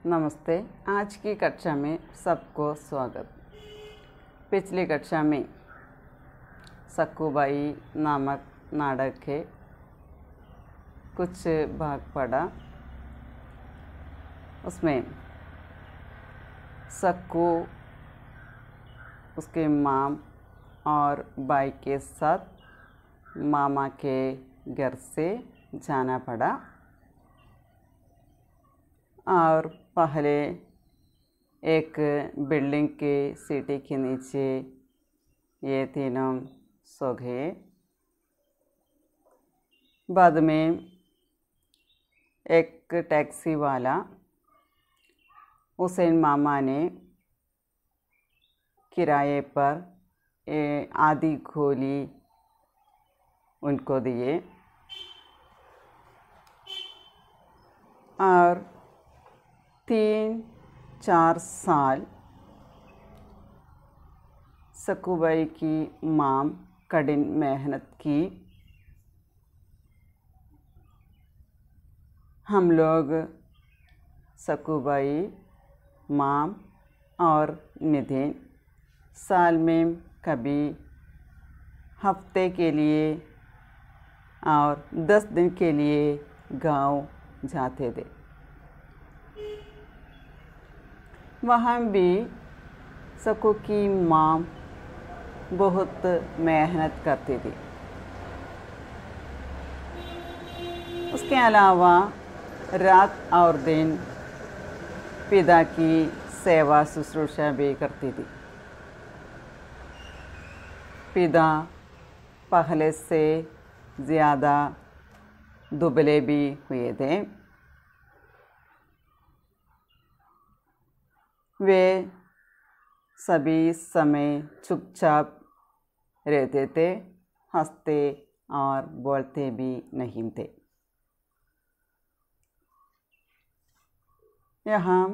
नमस्ते। आज की कक्षा में सबको स्वागत। पिछली कक्षा में सक्कूबाई नामक नाटक के कुछ भाग पढ़ा। उसमें सक्कू उसके माम और बाई के साथ मामा के घर से जाना पड़ा और पहले एक बिल्डिंग के सीढ़ी के नीचे ये तीनों सो गए। बाद में एक टैक्सी वाला हुसैन मामा ने किराए पर आधी गोली उनको दिए और 3-4 साल सक्कूबाई की मां कठिन मेहनत की। हम लोग सक्कूबाई, मां और नितिन साल में कभी हफ्ते के लिए और 10 दिन के लिए गांव जाते थे। वहाँ भी सक्कू की मां बहुत मेहनत करती थी। उसके अलावा रात और दिन पिता की सेवा शुश्रूषा भी करती थी। पिता पहले से ज़्यादा दुबले भी हुए थे। वे सभी समय चुपचाप रहते थे, हंसते और बोलते भी नहीं थे। यहाँ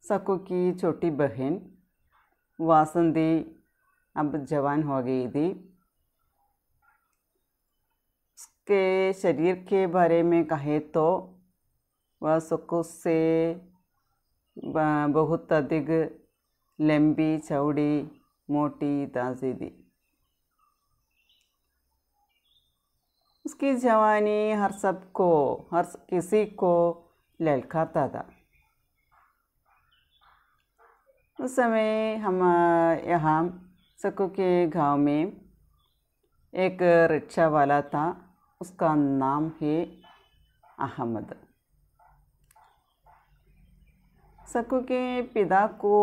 सक्कू की छोटी बहन वासंती अब जवान हो गई थी। उसके शरीर के बारे में कहे तो वह सक्कू से बहुत अधिक लंबी, चौड़ी, मोटी, ताज़ी थी। उसकी जवानी हर किसी को ललकारता था। उस समय हम यहाँ सक्कू के गांव में एक रिक्शा वाला था। उसका नाम है अहमद। सक्कू के पिता को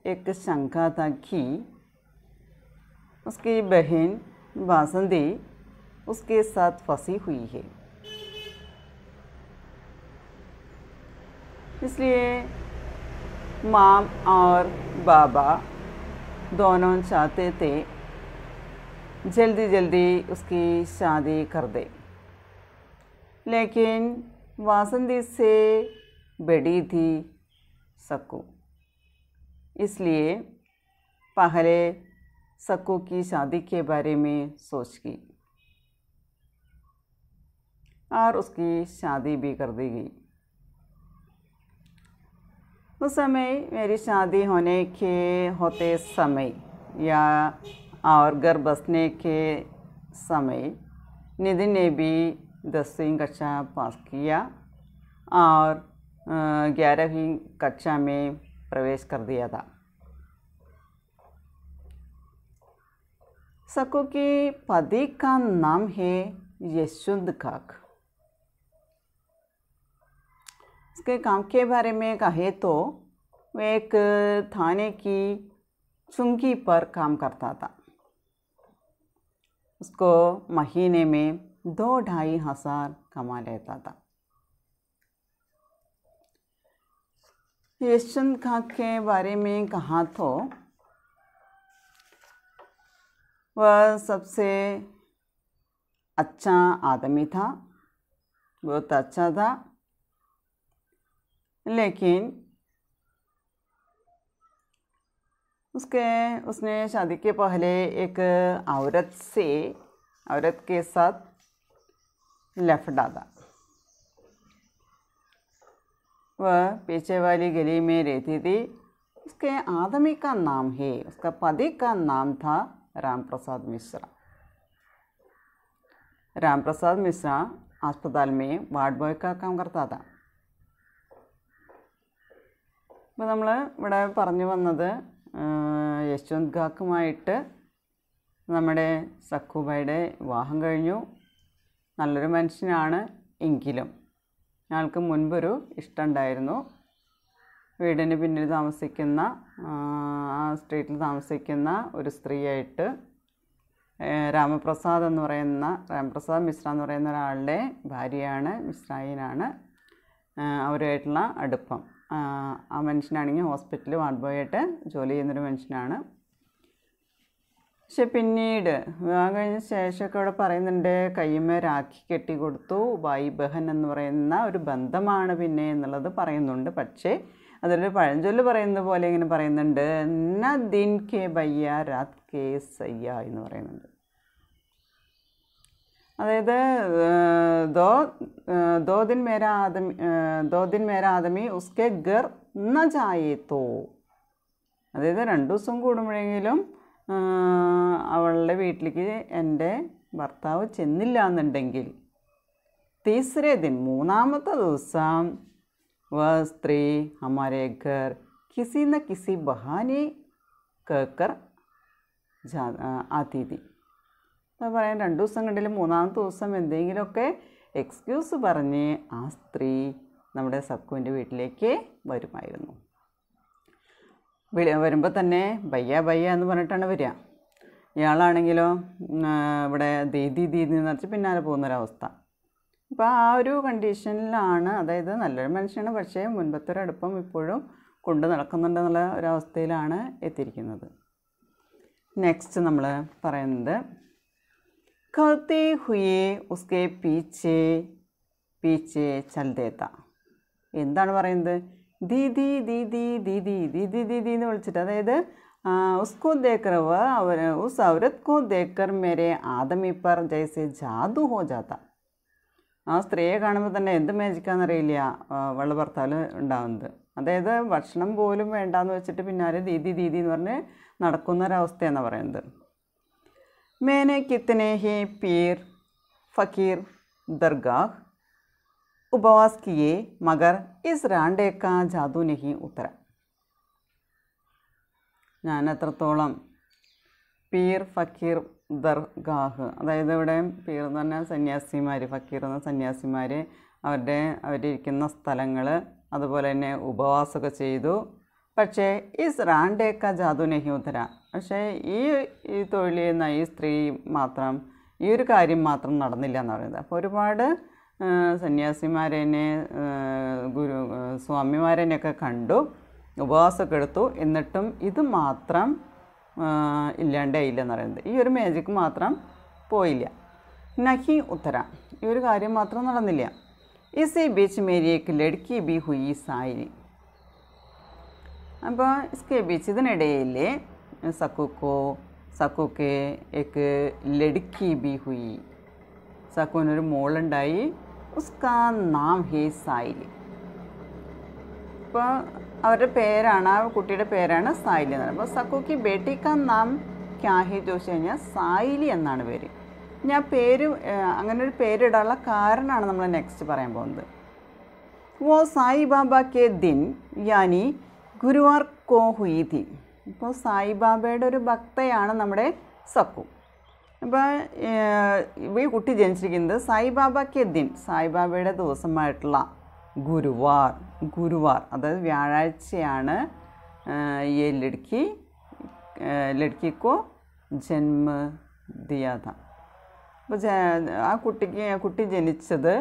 एक शंका था कि उसकी बहन वासंती उसके साथ फंसी हुई है। इसलिए मां और बाबा दोनों चाहते थे जल्दी जल्दी उसकी शादी कर दे, लेकिन वासंती से बड़ी थी सक्कू। इसलिए पहले सक्कू की शादी के बारे में सोच की और उसकी शादी भी कर दी गई। उस समय मेरी शादी होते समय या और घर बसने के समय नितिन ने भी 10वीं कक्षा पास किया और 11वीं कक्षा में प्रवेश कर दिया था। सक्कू की पति का नाम है यशवंत काक। उसके काम के बारे में कहे तो वह एक थाने की चुंगी पर काम करता था। उसको महीने में 2-2.5 हज़ार कमा लेता था। यशवंत काक के बारे में कहा तो वह सबसे अच्छा आदमी था, बहुत अच्छा था। लेकिन उसने शादी के पहले एक औरत के साथ लफड़ा था। वह पीछे वाली गली में रहती थी। उसके आदमी का नाम है, उसका पति का नाम था राम प्रसाद मिश्रा। राम प्रसाद मिश्रा अस्पताल में वार्ड बॉय का काम करता था. അപ്പോൾ നമ്മൾ ഇവിടെ പറഞ്ഞു വന്നത് യശ്വന്ത് ഖാക്കുമായിട്ട് നമ്മുടെ സക്കുബായുടെ വിവാഹം കഴിഞ്ഞു. നല്ലൊരു മനുഷ്യനാണ്. എങ്കിലും ഞങ്ങൾക്ക് മുൻപൊരു ഇഷ്ടമുണ്ടായിരുന്നു. വീടിന് പിന്നിൽ താമസിക്കുന്ന ആ സ്ട്രീറ്റിൽ താമസിക്കുന്ന ഒരു സ്ത്രീയായിട്ട് രാമപ്രസാദ് മിശ്ര എന്ന് പറയുന്ന ഒരാളുടെ ഭാര്യയാണ്, മിശ്രായിനാണ്. അവരുമായിട്ടുള്ള അടുപ്പം. ആ മനുഷ്യനാണെങ്കിൽ ഹോസ്പിറ്റലിൽ വാർഡ് ബോയായിട്ട് ജോലി ചെയ്യുന്നൊരു മനുഷ്യനാണ്. പക്ഷെ പിന്നീട് വിവാഹം കഴിഞ്ഞ ശേഷമൊക്കെ ഇവിടെ പറയുന്നുണ്ട്, കയ്യുമ്മേ രാഖി കെട്ടിക്കൊടുത്തു, ഭായി ബഹൻ എന്ന് പറയുന്ന ഒരു ബന്ധമാണ് പിന്നെ എന്നുള്ളത് പറയുന്നുണ്ട്. പക്ഷേ അതിലൊരു പഴഞ്ചൊല്ല് പറയുന്ന പോലെ ഇങ്ങനെ പറയുന്നുണ്ട്, ന ദിൻ കെ ബയ്യ രാത് കെ സയ്യ എന്ന് പറയുന്നുണ്ട്. അതായത് ദോ ദിൻ മേരാ ആദമി ഉസ്കെ ഗർ ന ജായേ തോ, അതായത് 2 ദിവസം കൂടുമ്പോഴെങ്കിലും അവളുടെ വീട്ടിലേക്ക് എൻ്റെ ഭർത്താവ് ചെന്നില്ല എന്നുണ്ടെങ്കിൽ തീസരേ ദിൻ, 3-ാമത്തെ ദിവസം വ സ്ത്രീ ഹമാരേ ഘർ കിസി ന കിസി ബഹാനെ കേക്കർ ആത്തി തി. അത് പറയാൻ 2 ദിവസം കണ്ടില്ല, 3-ാമത്തെ ദിവസം എന്തെങ്കിലുമൊക്കെ എക്സ്ക്യൂസ് പറഞ്ഞ് ആ സ്ത്രീ നമ്മുടെ സക്കുവിൻ്റെ വീട്ടിലേക്ക് വരുമായിരുന്നു. വരുമ്പോൾ തന്നെ ബയ്യ എന്ന് പറഞ്ഞിട്ടാണ് വരിക. ഇയാളാണെങ്കിലോ ഇവിടെ ദീദി എന്ന് പറഞ്ഞ് പിന്നാലെ പോകുന്നൊരവസ്ഥ. അപ്പോൾ ആ ഒരു കണ്ടീഷനിലാണ്, അതായത് നല്ലൊരു മനുഷ്യനാണ്, പക്ഷേ മുൻപത്തെ ഒരു അടുപ്പം ഇപ്പോഴും കൊണ്ട് നടക്കുന്നുണ്ടെന്നുള്ള ഒരവസ്ഥയിലാണ് എത്തിയിരിക്കുന്നത്. നെക്സ്റ്റ് നമ്മൾ പറയുന്നത്, കഹത്തെ ഹുയേ ഉസ്കെ പീച്ചെ ചൽ ദേത്ത. എന്താണ് പറയുന്നത്? ദീദി എന്ന് വിളിച്ചിട്ട്, അതായത് ഉസ്കോ ദേക്കർ ഉസ് ഔരത് കോ ദേക്കർ മേരെ ആദമി പർ ജൈസെ ജാദു ഹോ ജാത്ത. ആ സ്ത്രീയെ കാണുമ്പോൾ തന്നെ എന്ത് മേജിക്കാന്നറിയില്ല അവളുടെ ഭർത്താവിൽ ഉണ്ടാകുന്നത്. അതായത് ഭക്ഷണം പോലും വേണ്ടാന്ന് വെച്ചിട്ട് പിന്നാലെ ദീദി എന്ന് പറഞ്ഞ് നടക്കുന്നൊരവസ്ഥയെന്നാണ് പറയുന്നത്. മേനെ കിത്തനെ ഹി പീർ ഫക്കീർ ദർഗാഹ് उपवास किए मगर इस रांडे का जादू नहीं उतरा. ഞാൻ എത്രത്തോളം പീർ ഫക്കീർ ദർഗാഹ്, അതായത് ഇവിടെ പീർ എന്ന് പറഞ്ഞാൽ സന്യാസിമാർ, ഫക്കീർ എന്ന സന്യാസിമാർ, അവരിരിക്കുന്ന സ്ഥലങ്ങൾ, അതുപോലെ തന്നെ ഉപവാസമൊക്കെ ചെയ്തു. പക്ഷേ ഇസ് റാണ്ടേക്ക ജാദു നഹി ഉത്തര, പക്ഷേ ഈ തൊഴിൽ ചെയ്യുന്ന ഈ സ്ത്രീ മാത്രം, ഈ ഒരു കാര്യം മാത്രം നടന്നില്ല എന്ന് പറയുന്നത്. അപ്പോൾ ഒരുപാട് സന്യാസിമാരെന്നെ സ്വാമിമാരെന്നെയൊക്കെ കണ്ടു, ഉപവാസമൊക്കെ എടുത്തു, എന്നിട്ടും ഇത് മാത്രം ഇല്ലാണ്ടായില്ലെന്ന് പറയുന്നത്. ഈ ഒരു മാജിക്ക് മാത്രം പോയില്ല. നഹി ഉത്തര, ഈ ഒരു കാര്യം മാത്രം നടന്നില്ല. ഇസി ബീച്ച് മേരിയേക്ക് ലഡ്ക്കി ബി ഹുയി സായി. അപ്പോൾ ഇസ്കെ ബീച്ച്, ഇതിനിടയിൽ സക്കുക്ക് ഏക്ക് ലഡ്ക്കി ബി ഹുയി, സക്കുവിനൊരു മോളുണ്ടായി. ഉസ്കാ നാം ഹേ സായിലി. ഇപ്പോൾ അവരുടെ പേരാണ്, ആ കുട്ടിയുടെ പേരാണ് സായിലി എന്ന് പറയുന്നത്. അപ്പോൾ സക്കുക്ക് ബേട്ടിക്കാ നാം ക്യാ ഹേ ചോദിച്ചു കഴിഞ്ഞാൽ സായിലി എന്നാണ് പേര്. ഇനി ആ പേര്, അങ്ങനെ ഒരു പേരിടാനുള്ള കാരണമാണ് നമ്മൾ നെക്സ്റ്റ് പറയാൻ പോകുന്നത്. വോ സായിബാബ കെ ദിൻ യാനി ഗുരുവാർ കോ ഹുയി തി. ഇപ്പോൾ സായിബാബയുടെ ഒരു ഭക്തയാണ് നമ്മുടെ സക്കു. അപ്പോൾ ഈ കുട്ടി ജനിച്ചിരിക്കുന്നത് സായിബാബ കെ ദിൻ, സായിബാബയുടെ ദിവസമായിട്ടുള്ള ഗുരുവാർ, അതായത് വ്യാഴാഴ്ചയാണ് ഈ ലഡ്ക്കിക്കോ ജന്മ ദിയാത. അപ്പോൾ ആ കുട്ടി ജനിച്ചത്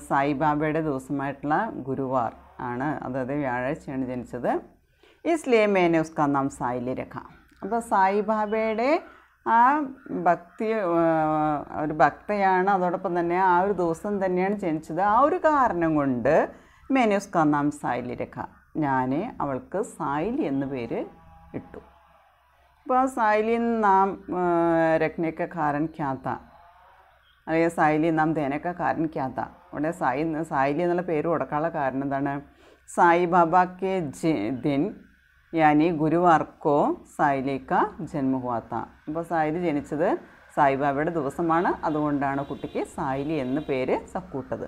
സായിബാബയുടെ ദിവസമായിട്ടുള്ള ഗുരുവാർ ആണ്, അതായത് വ്യാഴാഴ്ചയാണ് ജനിച്ചത്. ഇസ്ലിയെ മേനെ ഉസ്കാ നാം സായിലി രഖ. അപ്പോൾ സായിബാബയുടെ ആ ഭക്തി, ഒരു ഭക്തയാണ്, അതോടൊപ്പം തന്നെ ആ ഒരു ദിവസം തന്നെയാണ് ജനിച്ചത്. ആ ഒരു കാരണം കൊണ്ട് മേനെ ഉസ്കാ നാം സായിലി രഖ, ഞാൻ അവൾക്ക് സായിലി എന്ന് പേര് ഇട്ടു. അപ്പോൾ ആ സായിലി നാം രഖ്നെ കാ കാരൻ ക്യാ താ, അല്ലെങ്കിൽ സായിലി നാം ദേനക്ക കാരണം ക്യാ താ. അവിടെ സായിലി എന്നുള്ള പേര് കൊടുക്കാനുള്ള കാരണം എന്താണ്? സായി ബാബ കെ ദിൻ യാനി ഗുരുവാർക്കോ സായിലി കാ ജന്മ ഹുവാ താ. അപ്പോൾ സായിലി ജനിച്ചത് സായിബാബയുടെ ദിവസമാണ്. അതുകൊണ്ടാണ് കുട്ടിക്ക് സായിലി എന്ന് പേര് സക്കൂട്ടത്.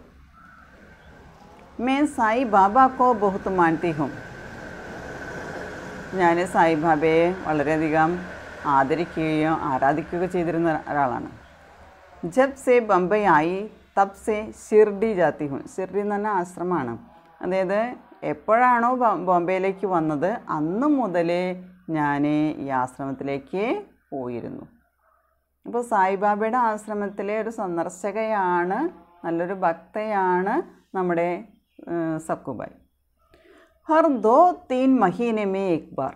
मैं साई बाबा को बहुत मानती हूँ. ഞാൻ സായിബാബയെ വളരെയധികം ആദരിക്കുകയോ ആരാധിക്കുകയോ ചെയ്തിരുന്ന ഒരാളാണ്. ജബ് സെ ബംബൈ ആയി തബ് സെ ഷിർഡി ജാത്തി ഹും. ഷിർഡി എന്ന് പറഞ്ഞാൽ ആശ്രമമാണ്. അതായത് എപ്പോഴാണോ ബോംബെയിലേക്ക് വന്നത് അന്ന് മുതലേ ഞാൻ ഈ ആശ്രമത്തിലേക്ക് പോയിരുന്നു. അപ്പോൾ സായിബാബയുടെ ആശ്രമത്തിലെ ഒരു സന്ദർശകയാണ്, നല്ലൊരു ഭക്തയാണ് നമ്മുടെ സക്കുബായി. ഹർ 2-3 മഹീനെ മേ എക് ബാർ.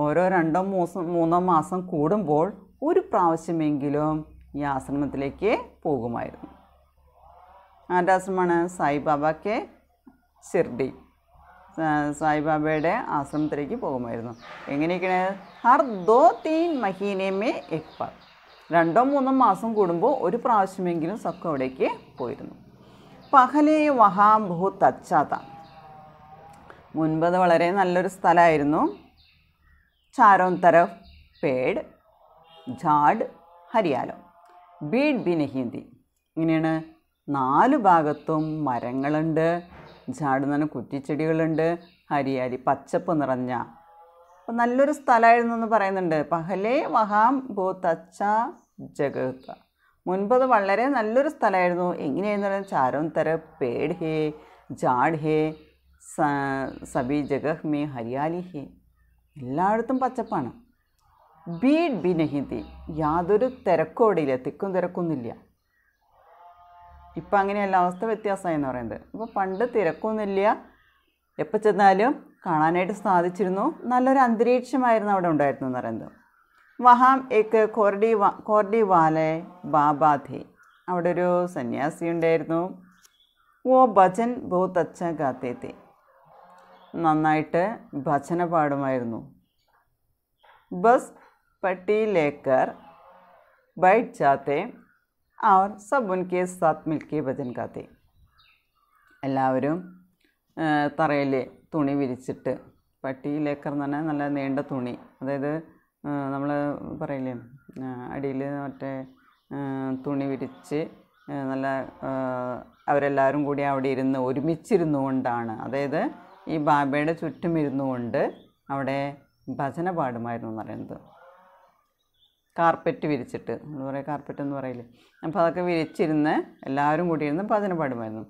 ഓരോ 2-3 മാസം കൂടുമ്പോൾ ഒരു പ്രാവശ്യമെങ്കിലും ഈ ആശ്രമത്തിലേക്ക് പോകുമായിരുന്നു. ആരുടെ ആശ്രമമാണ്? സായിബാബയ്ക്ക് ഷിർഡി, സായിബാബയുടെ ആശ്രമത്തിലേക്ക് പോകുമായിരുന്നു. എങ്ങനെയൊക്കെയാണ്? ഹർ 2-3 മഹീനെ മേ എക് ബാർ. 2-3 മാസം കൂടുമ്പോൾ ഒരു പ്രാവശ്യമെങ്കിലും സക്കു അവിടേക്ക് പോയിരുന്നു. പഹലെ വഹാ ബഹുത് അച്ഛാ താ. മുൻപത് വളരെ നല്ലൊരു സ്ഥലമായിരുന്നു. ചാരോം തരഫ് പേട് ഝാഡ് ഹരിയാലോ ബീഡ് ബി നഹീന്തി. ഇങ്ങനെയാണ്. 4 ഭാഗത്തും മരങ്ങളുണ്ട്, ഝാഡ് എന്ന് പറഞ്ഞാൽ കുറ്റിച്ചെടികളുണ്ട്, ഹരിയാലി പച്ചപ്പ് നിറഞ്ഞ അപ്പം നല്ലൊരു സ്ഥലമായിരുന്നു എന്ന് പറയുന്നുണ്ട്. പഹലെ വഹാം ബഹുത് അച്ഛാ ജഗഹ. മുൻപത് വളരെ നല്ലൊരു സ്ഥലമായിരുന്നു. എങ്ങനെയായിരുന്നു? ചാരോം തരഫ് പേട് ഹേ ഝാഡ് ഹേ സബി ജഗഹ് മേ ഹരിയാലി ഹേ. എല്ലായിടത്തും പച്ചപ്പാണ്. Bede B നഹീന്തി. യാതൊരു തിരക്കോടിയില്ല, തിക്കും തിരക്കൊന്നുമില്ല. ഇപ്പം അങ്ങനെയല്ല, അവസ്ഥ വ്യത്യാസമായി എന്ന് പറയുന്നത്. അപ്പോൾ പണ്ട് തിരക്കൊന്നുമില്ല, എപ്പോൾ ചെന്നാലും കാണാനായിട്ട് സാധിച്ചിരുന്നു. നല്ലൊരു അന്തരീക്ഷമായിരുന്നു അവിടെ ഉണ്ടായിരുന്നു എന്ന് പറയുന്നത്. വഹാം ഏക്ക് കോർഡി വാലെ ബാബാ ഥേ. അവിടെ ഒരു സന്യാസി ഉണ്ടായിരുന്നു. ഓ ഭജൻ ബഹുത് അച്ഛാ ഗാത്തേ ഥേ. നന്നായിട്ട് ഭജന പാടുമായിരുന്നു. ബസ് പട്ടി ലേക്കർ ബൈഠ് ജാത്തെ और सब उनके साथ मिलके भजन गाते. എല്ലാവരും തറയിൽ തുണി വിരിച്ചിട്ട്, പട്ടി ലേക്കർ എന്ന് പറഞ്ഞാൽ നല്ല നീണ്ട തുണി, അതായത് നമ്മൾ പറയില്ലേ അടിയിൽ മറ്റേ തുണി വിരിച്ച് നല്ല അവരെല്ലാവരും കൂടി അവിടെ ഇരുന്ന് ഒരുമിച്ചിരുന്നു കൊണ്ടാണ്, അതായത് ഈ ബാബയുടെ ചുറ്റും ഇരുന്നു കൊണ്ട് അവിടെ ഭജന പാടുമായിരുന്നു എന്ന് പറയുന്നത്. കാർപ്പറ്റ് വിരിച്ചിട്ട്, നമ്മൾ പറയുക കാർപ്പറ്റ് എന്ന് പറയില്ലേ, അപ്പോൾ അതൊക്കെ വിരിച്ചിരുന്ന് എല്ലാവരും കൂടി ഇരുന്ന് ഭജന പാടുമായിരുന്നു.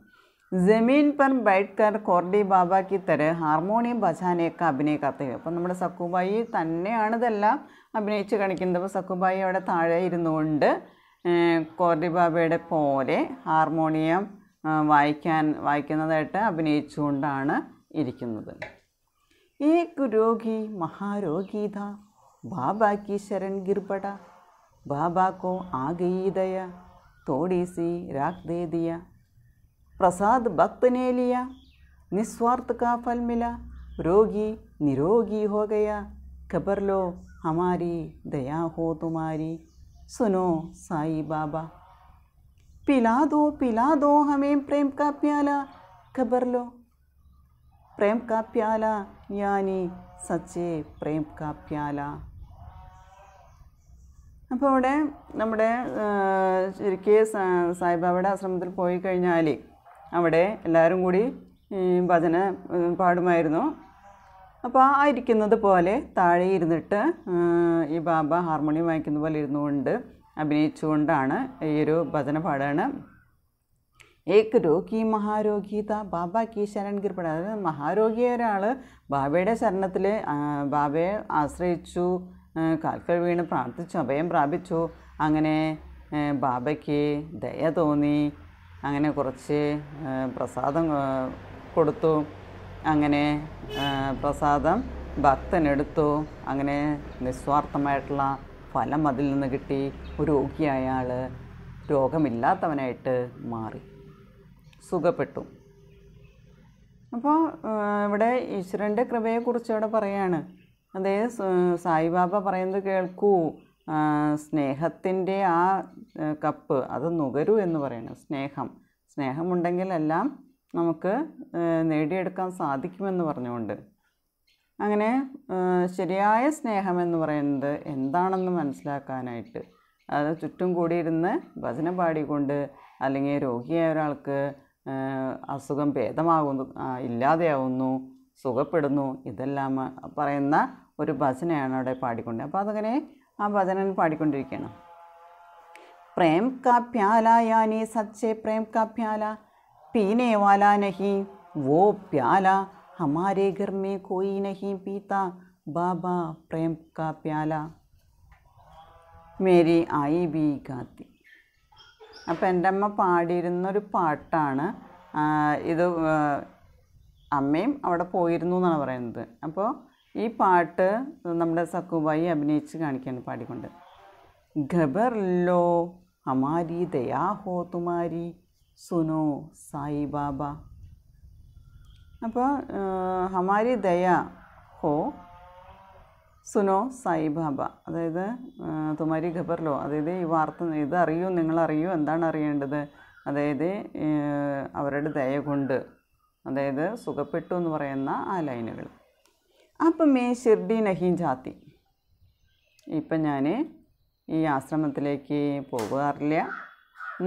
ജമീൻ പർ ബൈഠ്കർ കോർഡി ബാബ കി തരഹ് ഹാർമോണിയം ബജാനെയൊക്കെ അഭിനയിക്കാത്ത. അപ്പം നമ്മുടെ സക്കുബായി തന്നെയാണ് ഇതെല്ലാം അഭിനയിച്ച് കാണിക്കുന്നത്. അപ്പോൾ സക്കുബായി അവിടെ താഴെ ഇരുന്നുകൊണ്ട് കോർഡി ബാബയുടെ പോലെ ഹാർമോണിയം വായിക്കുന്നതായിട്ട് അഭിനയിച്ചുകൊണ്ടാണ് ഇരിക്കുന്നത്. ഏക് രോഗി മഹാരോഗി ഥാ बाबा की शरण गिर पड़ा. बाबा को आ गई दया, थोड़ी सी राख दे दिया. प्रसाद भक्त ने लिया, निस्वार्थ का फल मिला. रोगी निरोगी हो गया, खबर लो हमारी, दया हो तुम्हारी, सुनो साई बाबा. पिला दो हमें प्रेम का प्याला, खबर लो प्रेम का प्याला, यानी सच्चे प्रेम का प्याला. അപ്പോൾ അവിടെ നമ്മുടെ ശരിക്കും സായിബാബയുടെ ആശ്രമത്തിൽ പോയി കഴിഞ്ഞാൽ അവിടെ എല്ലാവരും കൂടി ഭജന പാടുമായിരുന്നു. അപ്പോൾ ആ ഇരിക്കുന്നത് പോലെ താഴെ ഇരുന്നിട്ട് ഈ ബാബ ഹാർമോണിയം വായിക്കുന്ന പോലെ ഇരുന്നുകൊണ്ട് അഭിനയിച്ചുകൊണ്ടാണ് ഈ ഒരു ഭജന പാടാണ്. ഏക് രോഗി മഹാരോഗീത ബാബ കി ശരൺ ഗിർപട. അതായത് മഹാരോഗിയായ ഒരാൾ ബാബയുടെ ശരണത്തിൽ ബാബയെ ആശ്രയിച്ചു, കാൽക്കൽ വീണ് പ്രാർത്ഥിച്ചു, അഭയം പ്രാപിച്ചു. അങ്ങനെ ബാബയ്ക്ക് ദയ തോന്നി, അങ്ങനെ കുറച്ച് പ്രസാദം കൊടുത്തു. അങ്ങനെ പ്രസാദം ഭക്തനെടുത്തു. അങ്ങനെ നിസ്വാർത്ഥമായിട്ടുള്ള ഫലം അതിൽ നിന്ന് കിട്ടി. ഒരു രോഗിയായ ആൾ രോഗമില്ലാത്തവനായിട്ട് മാറി, സുഖപ്പെട്ടു. അപ്പോൾ ഇവിടെ ഈശ്വരൻ്റെ കൃപയെക്കുറിച്ച് ഇവിടെ പറയാണ്. അതായത് സായിബാബ പറയുന്നത് കേൾക്കൂ, സ്നേഹത്തിൻ്റെ ആ കപ്പ് അത് നുകരൂ എന്ന് പറയുന്നത്. സ്നേഹമുണ്ടെങ്കിൽ എല്ലാം നമുക്ക് നേടിയെടുക്കാൻ സാധിക്കുമെന്ന് പറഞ്ഞുകൊണ്ട്. അങ്ങനെ ശരിയായ സ്നേഹമെന്ന് പറയുന്നത് എന്താണെന്ന് മനസ്സിലാക്കാനായിട്ട് അത് ചുറ്റും കൂടിയിരുന്ന് ഭജന പാടിക്കൊണ്ട്, അല്ലെങ്കിൽ രോഗിയായ ഒരാൾക്ക് അസുഖം ഭേദമാകുന്നു, ഇല്ലാതെയാവുന്നു, സുഖപ്പെടുന്നു, ഇതെല്ലാം പറയുന്ന ഒരു ഭജനയാണ് അവിടെ പാടിക്കൊണ്ട്. അപ്പോൾ അതങ്ങനെ ആ ഭജന പാടിക്കൊണ്ടിരിക്കുകയാണ്. പ്രേം കാ പ്യാല യാനി സച്ചേ പ്രേം കാ പ്യാല പീനെ വാല നഹീ വോ പ്യാല हमारे घर में कोई नहीं पीता बाबा प्रेम का प्याला മേരി ആയി ബി ഗാത്തി. അപ്പം എൻ്റെ അമ്മ പാടിയിരുന്നൊരു പാട്ടാണ് ഇത്. അമ്മയും അവിടെ പോയിരുന്നു എന്നാണ് പറയുന്നത്. അപ്പോൾ ഈ പാട്ട് നമ്മുടെ സക്കുബായി അഭിനയിച്ച് കാണിക്കുകയാണ് പാടിക്കൊണ്ട്. ഖബർ ലോ ഹമാരി ദയാ ഹോ തുമാരി സുനോ സായി ബാബ. അപ്പോൾ ഹമാരി ദയ ഹോ സുനോ സായി ബാബ, അതായത് തുമാരി ഖബർലോ, അതായത് ഈ വാർത്ത ഇത് അറിയൂ, നിങ്ങളറിയൂ, എന്താണ് അറിയേണ്ടത്, അതായത് അവരുടെ ദയ കൊണ്ട്, അതായത് സുഖപ്പെട്ടു എന്ന് പറയുന്ന ആ ലൈനുകൾ. അപ്പം മേ ഷിർഡി നഹീം ജാത്തി. ഇപ്പം ഞാൻ ഈ ആശ്രമത്തിലേക്ക് പോകാറില്ല.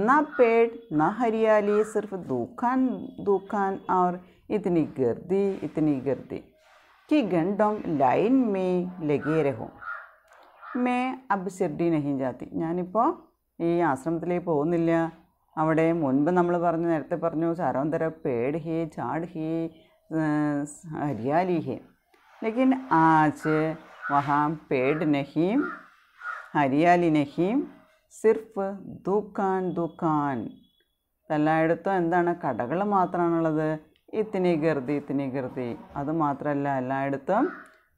ना पेड़ ना हरियाली, सिर्फ दुकान और इतनी गर्दी कि घंटों लाइन में लगे रहो. मैं अब शिरडी नहीं जाती. ഞാനിപ്പോൾ ഈ ആശ്രമത്തിലേക്ക് പോകുന്നില്ല. അവിടെ മുൻപ് നമ്മൾ നേരത്തെ പറഞ്ഞു ചാരോന്തര പേട് ഹേ झाड़ ഹേ हरियाली है, लेकिन आज वहाँ पेड़ नहीं, हरियाली नहीं, സിർഫ് ദുക്കാൻ. എല്ലായിടത്തും എന്താണ്, കടകൾ മാത്രമാണുള്ളത്. ഇത്തിനി ഗർദി. അതുമാത്രമല്ല, എല്ലായിടത്തും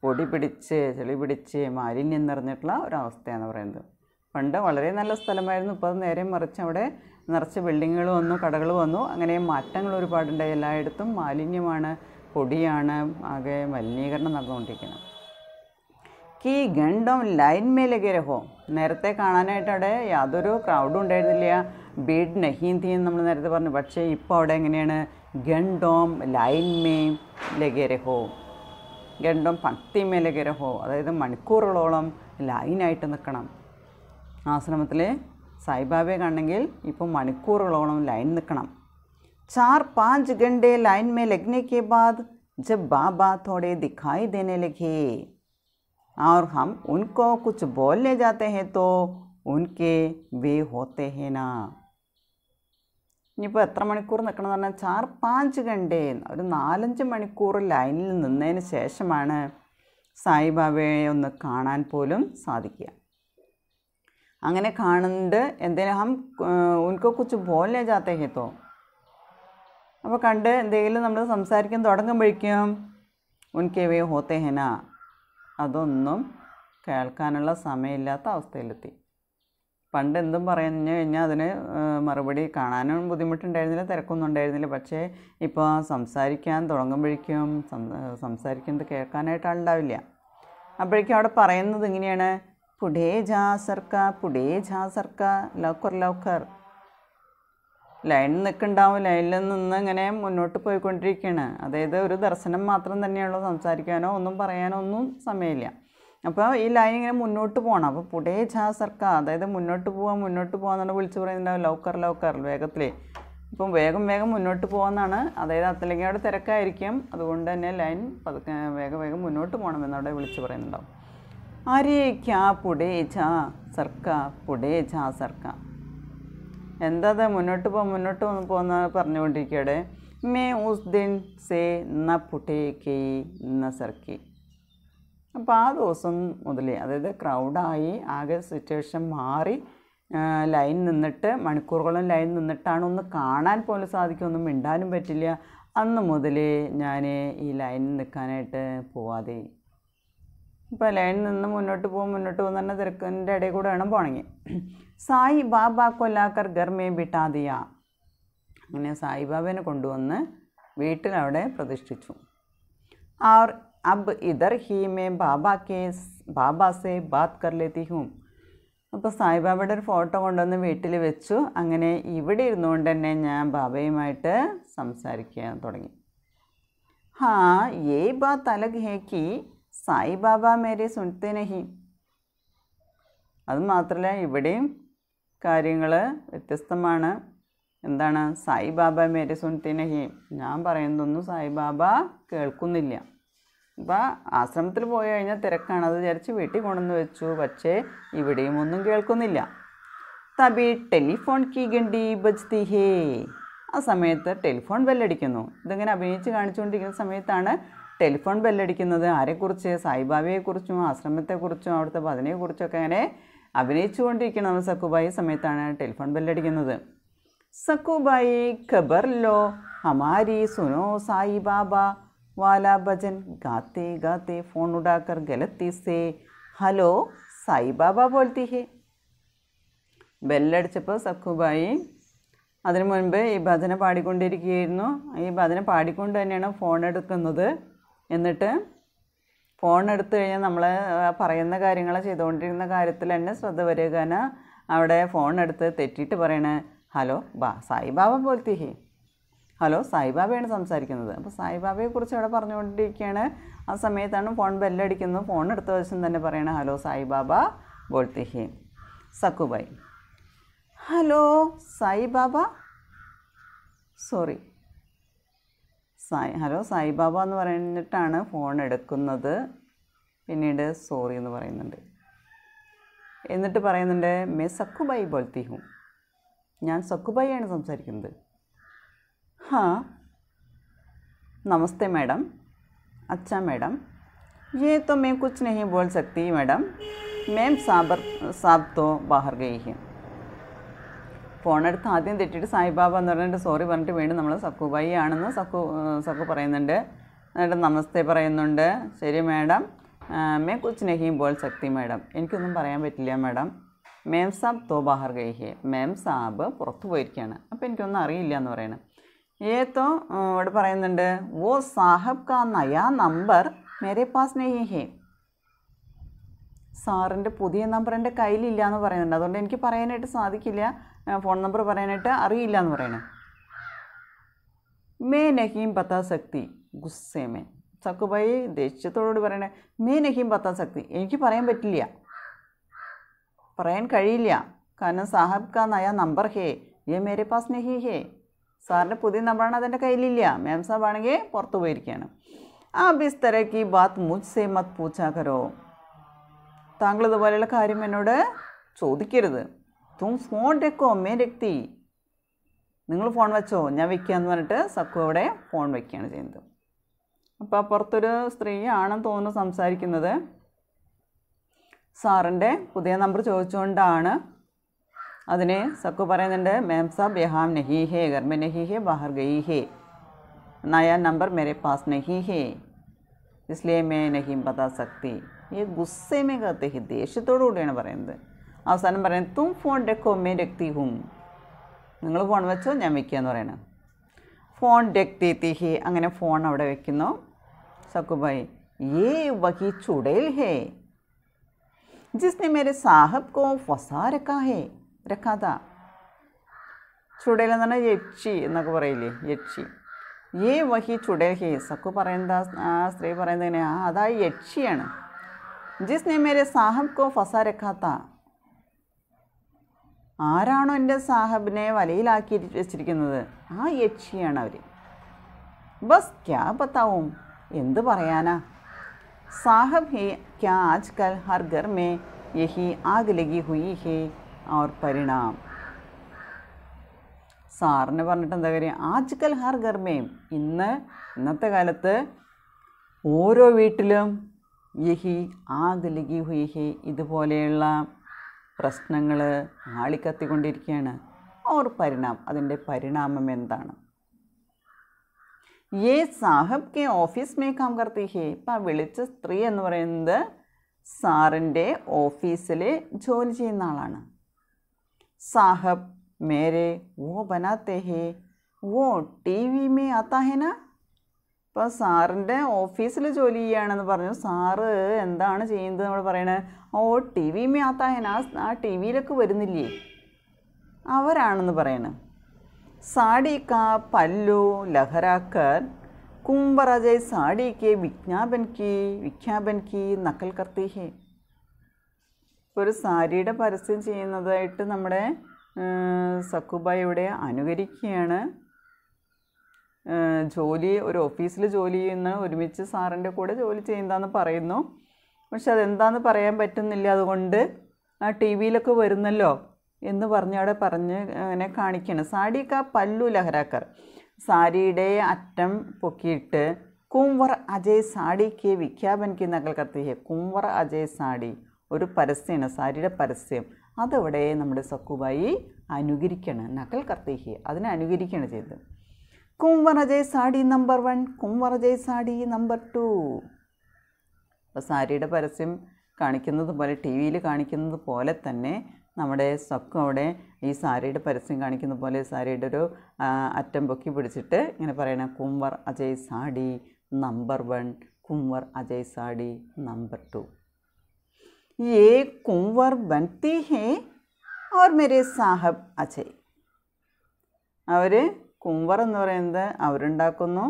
പൊടി പിടിച്ച് ചെളി പിടിച്ച് മാലിന്യം നിറഞ്ഞിട്ടുള്ള ഒരവസ്ഥയാണ് പറയുന്നത്. പണ്ട് വളരെ നല്ല സ്ഥലമായിരുന്നു. ഇപ്പോൾ അത് നേരെ മറിച്ച് അവിടെ നിറച്ച് ബിൽഡിങ്ങുകൾ വന്നു, കടകൾ വന്നു, അങ്ങനെ മാറ്റങ്ങൾ ഒരുപാടുണ്ടായി. എല്ലായിടത്തും മാലിന്യമാണ്, പൊടിയാണ്, ആകെ മലിനീകരണം നടന്നുകൊണ്ടിരിക്കുന്നത്. കി ഗണ്ടം ലൈൻ മേലൊക്കെ രഹോ. നേരത്തെ കാണാനായിട്ട് അവിടെ യാതൊരു ക്രൗഡും ഉണ്ടായിരുന്നില്ല. ബീഡ് നഹീം തീ നമ്മൾ നേരത്തെ പറഞ്ഞു. പക്ഷേ ഇപ്പോൾ അവിടെ എങ്ങനെയാണ്, ഗണ്ടോം ലൈൻ മേ ലഗെ രഹോ, ഗണ്ടോം പക്തി മേ ലഗെ രഹോ, അതായത് മണിക്കൂറുകളോളം ലൈനായിട്ട് നിൽക്കണം. ആശ്രമത്തിൽ സായിബാബയെ കാണണമെങ്കിൽ ഇപ്പോൾ മണിക്കൂറുകളോളം ലൈൻ നിൽക്കണം. 4-5 घंटे लाइन में लगने के बाद जब बाबा थोड़े दिखाई देने लगे और हम उनको कुछ बोलने जाते हैं तो उनके वे होते हैं ना. ഇനിയിപ്പോൾ എത്ര മണിക്കൂർ നിൽക്കണം എന്ന് പറഞ്ഞാൽ 4-5 घंटे, ഒരു 4-5 മണിക്കൂർ ലൈനിൽ നിന്നതിന് ശേഷമാണ് സായിബാബയെ ഒന്ന് കാണാൻ പോലും സാധിക്കുക. അങ്ങനെ കാണുന്നുണ്ട് എന്തെങ്കിലും ഹം ഉनको कुछ बोलने जाते हैं तो, അപ്പോൾ കണ്ട് എന്തെങ്കിലും നമ്മൾ സംസാരിക്കാൻ തുടങ്ങുമ്പോഴേക്കും ഉൻകെ വേ ഹോത്തെ ഹെന, അതൊന്നും കേൾക്കാനുള്ള സമയമില്ലാത്ത അവസ്ഥയിലെത്തി. പണ്ട് എന്തും പറഞ്ഞു കഴിഞ്ഞാൽ അതിന് മറുപടി കാണാനും ബുദ്ധിമുട്ടുണ്ടായിരുന്നില്ല, തിരക്കൊന്നും ഉണ്ടായിരുന്നില്ല. പക്ഷേ ഇപ്പോൾ സംസാരിക്കാൻ തുടങ്ങുമ്പോഴേക്കും സംസാരിക്കുന്നത് കേൾക്കാനായിട്ട് ആളുണ്ടാവില്ല. അപ്പോഴേക്കും അവിടെ പറയുന്നത് ഇങ്ങനെയാണ്, പുടേ ജാ സർക്ക ലൗക്കർ. ലൈനിൽ നിൽക്കുന്നുണ്ടാവും, ലൈനിൽ നിന്ന് ഇങ്ങനെ മുന്നോട്ട് പോയിക്കൊണ്ടിരിക്കുകയാണ്. അതായത് ഒരു ദർശനം മാത്രം തന്നെയുള്ളൂ, സംസാരിക്കാനോ ഒന്നും പറയാനോ ഒന്നും സമയമില്ല. അപ്പോൾ ഈ ലൈൻ ഇങ്ങനെ മുന്നോട്ട് പോകണം. അപ്പോൾ പുടേ ഝാ സർക്ക, അതായത് മുന്നോട്ട് പോകാമെന്നാണ് വിളിച്ച് പറയുന്നുണ്ടാവും. ലൗക്കർ വേഗത്തിൽ, ഇപ്പം വേഗം മുന്നോട്ട് പോകാമെന്നാണ്. അതായത് അത്രയ്ക്ക് അവിടെ തിരക്കായിരിക്കും, അതുകൊണ്ട് തന്നെ ലൈൻ പതുക്കെ വേഗം മുന്നോട്ട് പോകണമെന്നവിടെ വിളിച്ച് പറയുന്നുണ്ടാവും. ആരേ ക്യാ പുടേ ഝാ സർക്ക, എന്താ മുന്നോട്ട് പോകുന്ന പറഞ്ഞുകൊണ്ടിരിക്കുകയുടെ. മേ ഉസ് ദിൻ സേ ന പുട്ടേ കെ ന സർക്കി. അപ്പോൾ ആ ദിവസം മുതൽ, അതായത് ക്രൗഡായി ആകെ സിറ്റുവേഷൻ മാറി, ലൈൻ നിന്നിട്ട് മണിക്കൂറുകളും ലൈൻ നിന്നിട്ടാണ് ഒന്ന് കാണാൻ പോലും സാധിക്കും, ഒന്നും മിണ്ടാനും പറ്റില്ല. അന്ന് മുതൽ ഞാൻ ഈ ലൈനിൽ നിൽക്കാനായിട്ട് പോവാതെ, ഇപ്പോൾ ലൈനിൽ നിന്ന് മുന്നോട്ട് പോകുന്ന തന്നെ തിരക്കിൻ്റെ ഇടയിൽ കൂടെ വേണം പോകണമെങ്കിൽ. സായി ബാബ കൊല്ലാക്കർ ഗർമേ ബിട്ടാദിയ. അങ്ങനെ സായിബാബേനെ കൊണ്ടുവന്ന് വീട്ടിലവിടെ പ്രതിഷ്ഠിച്ചു. और अब इधर ही मैं बाबा से बात कर लेती हूँ. അപ്പോൾ സായിബാബയുടെ ഒരു ഫോട്ടോ കൊണ്ടുവന്ന് വീട്ടിൽ വെച്ചു. അങ്ങനെ ഇവിടെ ഇരുന്നുകൊണ്ട് തന്നെ ഞാൻ ബാബയുമായിട്ട് സംസാരിക്കാൻ തുടങ്ങി. ഹാ യേ ബാത് അലഗ് ഹേ കി സായിബാബ മേരെ സുനത്തെ നഹി. അത് മാത്രമല്ല ഇവിടെയും കാര്യങ്ങൾ വ്യത്യസ്തമാണ്. എന്താണ്? സായിബാബ മേരെ സുനത്തെ നഹി, ഞാൻ പറയുന്നതൊന്നും സായിബാബ കേൾക്കുന്നില്ല. അപ്പോൾ ആശ്രമത്തിൽ പോയി കഴിഞ്ഞാൽ തിരക്കാണ്, അത് വിചാരിച്ച് വീട്ടിൽ കൊണ്ടുവന്ന് വെച്ചു. പക്ഷേ ഇവിടെയും ഒന്നും കേൾക്കുന്നില്ല. തബി ടെലിഫോൺ കി ഗണ്ടി ബജ്തി ഹേ. ആ സമയത്ത് ടെലിഫോൺ ബെല്ലടിക്കുന്നു. ഇതിങ്ങനെ അഭിനയിച്ച് കാണിച്ചുകൊണ്ടിരിക്കുന്ന സമയത്താണ് ടെലിഫോൺ ബെല്ലടിക്കുന്നത്. ആരെക്കുറിച്ച്? സായിബാബയെക്കുറിച്ചും ആശ്രമത്തെക്കുറിച്ചും അവിടുത്തെ ഭജനയെക്കുറിച്ചൊക്കെ അങ്ങനെ അഭിനയിച്ചുകൊണ്ടിരിക്കുന്ന സക്കുബായി സമയത്താണ് ടെലിഫോൺ ബെല്ലടിക്കുന്നത്. സക്കുബായി ഖബർ ലോ ഹമാരി സുനോ സായി ബാബ वाला भजन गाते गाते फ़ोन उड़ाकर गलती से ഹലോ സായി ബാബ बोलती है. ബെല്ലടിച്ചപ്പോൾ സക്കുബായി അതിനു മുൻപ് ഈ ഭജന പാടിക്കൊണ്ടിരിക്കുകയായിരുന്നു. ഈ ഭജന പാടിക്കൊണ്ട് തന്നെയാണ് ഫോൺ എടുക്കുന്നത്. എന്നിട്ട് ഫോൺ എടുത്തു കഴിഞ്ഞാൽ നമ്മൾ പറയുന്ന കാര്യങ്ങൾ ചെയ്തുകൊണ്ടിരിക്കുന്ന കാര്യത്തിൽ തന്നെ ശ്രദ്ധ വരികന അവിടെ ഫോൺ എടുത്ത് തെറ്റിയിട്ട് പറയണേ ഹലോ സായി ബാബ बोलती है. ഹലോ സായിബാബയാണ് സംസാരിക്കുന്നത്. അപ്പോൾ സായിബാബയെക്കുറിച്ച് അവിടെ പറഞ്ഞുകൊണ്ടിരിക്കുകയാണ്. ആ സമയത്താണ് ഫോൺ ബെല്ലടിക്കുന്നത്. ഫോൺ എടുത്ത വശം തന്നെ പറയണേ ഹലോ സായിബാബ ബോൾത്തി ഹേ. Sakkubai hello Saibaba sorry hello Saibaba എന്ന് പറഞ്ഞിട്ടാണ് ഫോൺ എടുക്കുന്നത്. പിന്നീട് സോറി എന്ന് പറയുന്നുണ്ട്. എന്നിട്ട് പറയുന്നുണ്ട് മേ സക്കുബായി ബോൾത്തി ഹൂം, ഞാൻ സക്കുബായിയാണ് സംസാരിക്കുന്നത്. हाँ नमस्ते मैडम. अच्छा मैडम, ये तो मैं कुछ नहीं बोल सकती मैडम, मैम साहब तो बाहर गई है. ഫോണെടുത്ത് ആദ്യം തെറ്റിയിട്ട് സായിബാബ എന്ന് പറഞ്ഞിട്ട് സോറി പറഞ്ഞിട്ട് വീണ്ടും നമ്മൾ സക്കുബായി ആണെന്ന് സക്കു പറയുന്നുണ്ട്. എന്നിട്ട് നമസ്തേ പറയുന്നുണ്ട്. ശരി മാഡം, മേ കുച്ച് നഹീം ബോൾ സക്തി മാഡം, എനിക്കൊന്നും പറയാൻ പറ്റില്ല മാഡം. മേം സാബ് തോ ബാഹർ ഗയി ഹേ, മേം സാബ് പുറത്തു പോയിരിക്കുകയാണ്, അപ്പോൾ എനിക്കൊന്നും അറിയില്ല എന്ന് പറയണം. ഏതോ ഇവിടെ പറയുന്നുണ്ട് വോ സാഹബ് കാ നയാ നമ്പർ മേരെ പാസ് നഹീ ഹേ. സാറിൻ്റെ പുതിയ നമ്പർ എൻ്റെ കയ്യിലില്ല എന്ന് പറയുന്നുണ്ട്. അതുകൊണ്ട് എനിക്ക് പറയാനായിട്ട് സാധിക്കില്ല, ഫോൺ നമ്പർ പറയാനായിട്ട് അറിയില്ല എന്ന് പറയണേ. മേ നഹീം ബത്താ സക്തി ഗുസ്സേ മേ. സക്കുബായി ദേഷ്യത്തോടുകൂടി പറയണേ മേ നഹീം ബത്താ സക്തി, എനിക്ക് പറയാൻ പറ്റില്ല, പറയാൻ കഴിയില്ല. കാരണം സാഹബ് കാ നയാ നമ്പർ ഹേ യേ മേരെ പാസ് നഹീ ഹേ. സാറിൻ്റെ പുതിയ നമ്പറാണ്, അതെൻ്റെ കയ്യിലില്ല. മാം സാബ് ആണെങ്കിൽ പുറത്തു പോയിരിക്കുകയാണ്. ആ ബിസ് തരക്കി ബാത്ത് മുജ്സേ മത് പൂച്ചാ കരോ. താങ്കൾ ഇതുപോലെയുള്ള കാര്യം എന്നോട് ചോദിക്കരുത്. തും ഫോൺ രക്കോ മേ രക്തി, നിങ്ങൾ ഫോൺ വെച്ചോ ഞാൻ വെക്കുക എന്ന് പറഞ്ഞിട്ട് സക്കു അവിടെ ഫോൺ വയ്ക്കുകയാണ് ചെയ്യുന്നത്. അപ്പോൾ പുറത്തൊരു സ്ത്രീ ആണെന്ന് തോന്നുന്നു സംസാരിക്കുന്നത്. സാറിൻ്റെ പുതിയ നമ്പർ ചോദിച്ചുകൊണ്ടാണ്. അതിന് സക്കു പറയുന്നുണ്ട് मैम साहब यहाँ नहीं है, घर में नहीं है, बाहर गई है, नया नंबर मेरे पास नहीं है, इसलिए मैं नहीं बता सकती. ये गुस्से में कहते ही ദേഷ്യത്തോടു കൂടിയാണ് പറയുന്നത്. അവസാനം പറയുന്നത് തും ഫോൺ രക്കോ മേ രക്തി ഹും, നിങ്ങൾ ഫോൺ വെച്ചോ ഞാൻ വെക്കുക എന്ന് പറയണം. ഫോൺ രക്തി തിഹി, അങ്ങനെ ഫോൺ അവിടെ വെക്കുന്നു. സക്കുബായി ये वही चुड़ैल है जिसने मेरे साहब को फंसा रखा था. ചുടേൽ എന്ന് പറഞ്ഞാൽ യക്ഷി എന്നൊക്കെ പറയില്ലേ, യക്ഷി. ഏ വഹി ചുടേൽ ഹേ. സക്കു പറയുന്നത്, ആ സ്ത്രീ പറയുന്നത് എങ്ങനെയാ, അതാ യക്ഷിയാണ്. ജിസ്നെ മേരെ സാഹബ് കോ ഫസാ രഖാ താ. ആരാണോ എൻ്റെ സാഹബിനെ വലയിലാക്കി വെച്ചിരിക്കുന്നത് ആ യക്ഷിയാണ് അവർ. ബസ് ക്യാ ബത്താവും, എന്ത് പറയാനാ. സാഹബ് ഹേ ക്യാ ആജ്കൽ ഹർ ഘർ മേ യഹി ആഗ് ലഗി ഹുയി ഹേ और परिणाम. സാറിന് പറഞ്ഞിട്ട് എന്താ കാര്യം, ആജ്കൽ ഹർ ഘർമേം, ഇന്നത്തെ കാലത്ത് ഓരോ വീട്ടിലും യഹി ആഗ് ലഗി ഹുയി ഹേ, ഇതുപോലെയുള്ള പ്രശ്നങ്ങൾ ആളിക്കത്തിക്കൊണ്ടിരിക്കുകയാണ്. ഓർ പരിണാം, അതിൻ്റെ പരിണാമം എന്താണ്. യേ Saheb K office may calm കർത്തി ഹേ. ഇപ്പം വിളിച്ച സ്ത്രീ എന്ന് പറയുന്നത് സാറിൻ്റെ ഓഫീസിൽ ജോലി ചെയ്യുന്ന ആളാണ്. साहब मेरे वो बनाते हैं वो टीवी में आता है ना, ഇപ്പോൾ സാറിൻ്റെ ഓഫീസിൽ ജോലി ചെയ്യുകയാണെന്ന് പറഞ്ഞു. സാറ് എന്താണ് ചെയ്യുന്നത് നമ്മൾ പറയണത്? ഓ ടി വി മേ ആത്താ ഹെ, ആ ടി വിയിലൊക്കെ വരുന്നില്ലേ, അവരാണെന്ന് പറയണം. സാടി കാ പല്ലു ലഹരാക്കർ കുംവർ അജയ് സാടി കെ വിജ്ഞാപൻ കി നക്കൽ കർത്തി ഹെ. ഒരു സാരിയുടെ പരസ്യം ചെയ്യുന്നതായിട്ട് നമ്മുടെ സക്കുബായി ഇവിടെ അനുകരിക്കുകയാണ്. ഒരു ഓഫീസിൽ ജോലി ചെയ്യുന്ന ഒരുമിച്ച് സാറിൻ്റെ കൂടെ ജോലി ചെയ്യുന്നതാണെന്ന് പറയുന്നു. പക്ഷെ അതെന്താണെന്ന് പറയാൻ പറ്റുന്നില്ല. അതുകൊണ്ട് ആ ടി വിയിലൊക്കെ വരുന്നല്ലോ എന്ന് പറഞ്ഞ് അങ്ങനെ കാണിക്കണം. സാടി കാ പല്ലു ലഹരാക്കർ, സാരിയുടെ അറ്റം പൊക്കിയിട്ട് കുംവർ അജയ് സാഡിക്ക് വിജ്ഞാപനിക്ക് നക്കൽ കർത്തി ഹെ. കുംവർ അജയ് സാഡി ഒരു പരസ്യമാണ്, സാരിയുടെ പരസ്യം. അതവിടെ നമ്മുടെ സക്കുബായി അനുകരിക്കണം. നക്കൽ കർത്തി ഹെ, അതിനെ അനുകരിക്കുകയാണ് ചെയ്തത്. കുംവർ അജയ് സാഡി നമ്പർ 1, കുംവർ അജയ് സാഡി നമ്പർ 2. അപ്പോൾ സാരിയുടെ പരസ്യം കാണിക്കുന്നത് പോലെ, ടി വിയിൽ കാണിക്കുന്നത് പോലെ തന്നെ നമ്മുടെ സക്കു അവിടെ ഈ സാരിയുടെ പരസ്യം കാണിക്കുന്ന പോലെ സാരിയുടെ ഒരു അറ്റം പൊക്കി പിടിച്ചിട്ട് ഇങ്ങനെ പറയണം, കുംവർ അജയ് സാഡി നമ്പർ 1, കുംവർ അജയ് സാഡി നമ്പർ 2. ये कुंवर बनती है और मेरे साहब अजय. അവർ കുംവർ എന്ന് പറയുന്നത് അവരുണ്ടാക്കുന്നു.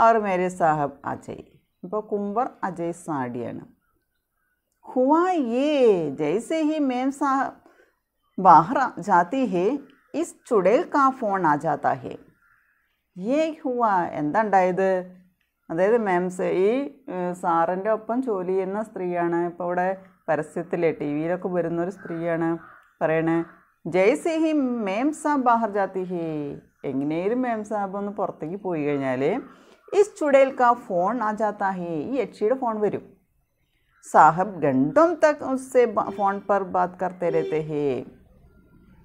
അവർ മേരെ സാഹബ് അജയ്. ഇപ്പോൾ കുംവർ അജയ് സാഡിയാണ്. हुआ ये जैसे ही मैम साहब बाहर जाती है इस चुड़ैल का फ़ोन आ जाता है. ये हुआ, എന്താ ഉണ്ടായത്? അതായത് ഈ സാറിൻ്റെ ഒപ്പം ജോലി ചെയ്യുന്ന സ്ത്രീയാണ്. ഇപ്പോൾ ഇവിടെ പരസ്യത്തിലെ ടി വിയിലൊക്കെ വരുന്നൊരു സ്ത്രീയാണ് പറയണേ, ജയ്സെ he ma'am Saab Bahar ജാത്തി he. എങ്ങനെയും മേം സാബ് ഒന്ന് പുറത്തേക്ക് പോയി കഴിഞ്ഞാൽ ഇസ് ചുടേൽ കാ ഫോൺ ആ ജാത്താ ഹി, ഈ യക്ഷിയുടെ ഫോൺ വരും. സാഹബ് ഗണ്ടോം തക് ഉസ്സെ ഫോൺ പർ ബാത് കർത്തെ രഹത്തെ ഹേ.